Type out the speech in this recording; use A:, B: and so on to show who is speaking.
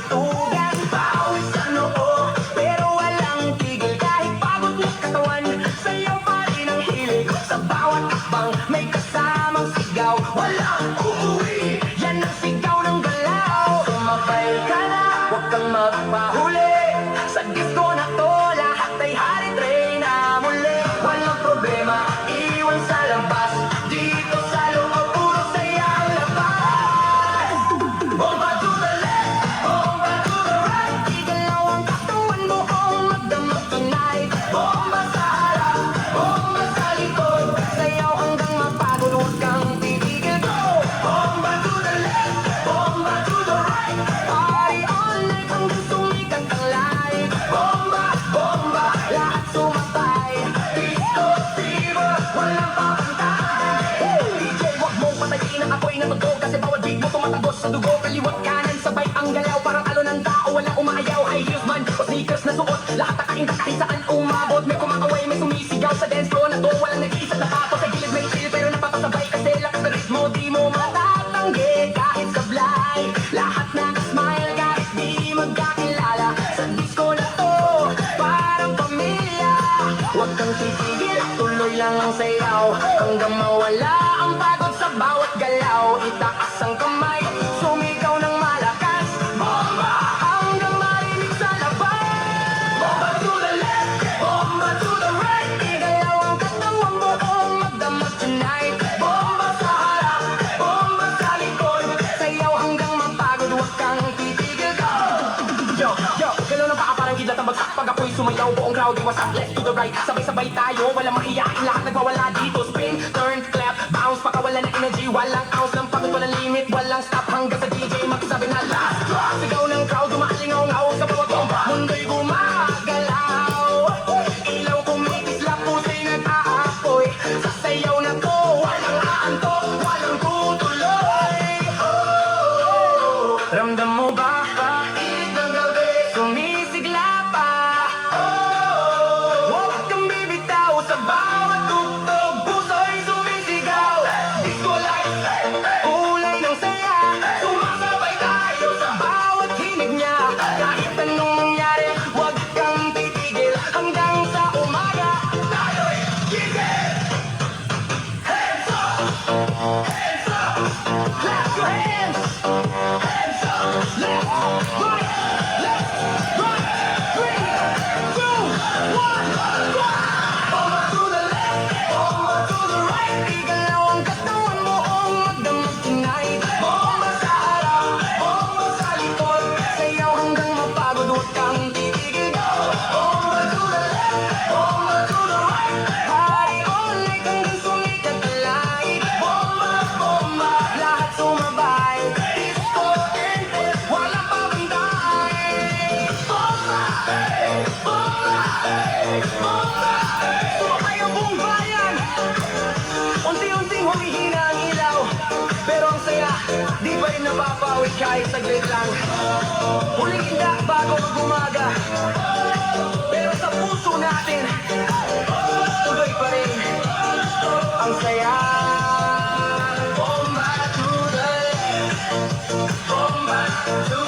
A: tugtugan. Bawis sa noo, pero walang tigil. Kahit pagod na katawan, sayaw pa rin ang hilig. Sa bawat akbang, may kasamang sigaw. Walang uuwi, yan ang sigaw ng galaw. Sumabay ka na, huwag kang magpahuli. Sa disco na to, lahat ay hari-tray na muli. Walang problema, iwan sa labas. Dito sa loob, puro saya ang labas. Bomba to the left, bomba to the right. Igalaw ang katawan mo, magdamag tonight. Bomba sa harap, bomba sa likod. Sayaw hanggang mapagod, huwag kang titigil. Go! Bomba to the left, bomba to the right. Party all night hanggang sumikat ang light. Bomba, bomba, lahat sumatay. Disco fever, walang papantay. DJ, wag mong patayin ang apoy na totoo. Kasi bawat beat mo tumatagos sa dugo. Kaliwat kanan, sabay ang galaw. Parang alo ng tao, walang umaayaw. High heels man, o sneakers na suot. Lahat nakainta kahit saan umabot. May kumakaway, may sumisigaw sa dance floor na to. Walang nag-iisip na pato sa gilid, may chill pero napapasabay. Kasi lakas na ritmo, di mo matatanggi. Kahit sablay, lahat nakasmile. Kahit di magkakilala, sa disco na to, parang pamilya. Huwag kang titigil, tuloy lang ang sayaw. Hanggang mawala ang pagod sa bawat galaw. Itaas ang kamay, sumigaw ng malakas. Bomba! Hanggang marinig sa labas. Bomba to the left, bomba to the right. Igalaw ang katawang buong magdamag tonight. Bomba sa harap, bomba sa likod. Sayaw hanggang mapagod, huwag kang titigil. Go! Yo, yo, galaw ng paa parang gidlat ang bagsak. Pag ako'y sumayaw, buong crowd iwasak. Left to the right, sabay-sabay tayo. Walang maiyakin, lahat nagwawala dito. Spin, turn, clap, bounce, pakawala ng energy. Walang ounce ng pagod, walang limit. Walang stop hanggang sa DJ magsabi na last drop. Sigaw ng crowd, umaalingaw-ngaw sa bawat bomba. Mundo'y gumagalaw. Ilaw kumikislap, pusa'y nag-aapoy. Sa sayaw na to, walang aantok, walang tutuloy. Oh, ramdam mo ba? Kahit ng gabi, sumisigla pa. Huwag kang bibitaw sa bawat tugtog. Puso'y sumisigaw. Disco lights, kulay ng saya. Sumasabay tayo sa bawat hinig niya. Kahit anong mangyari, huwag kang titigil. Hanggang sa umaga, tayo'y gigil. Hands up! Hands up! Clap your hands! Hands up! Left, right, left, right. 3, 2, 1, go! Bomba to the left, bomba to the right. Igalaw ang katawan mo, magdamag tonight. Bomba sa harap, bomba sa likod. Sayaw hanggang mapagod, huwag kang titigil. Go! Bomba to the left, bomba to the right. Party all night hanggang sumikat ang light. Bomba, bomba, lahat sumabay. Disco tent, walang papantay. Bomba, bomba, bomba. Sumakay ang buong bayan. Unti-unting humihina ang ilaw. Pero ang saya, di pa rin napapawi kahit saglit lang. Huling inda bago mag-umaga. Pero sa puso natin, tuloy pa rin ang saya. Bomba to the left, bomba to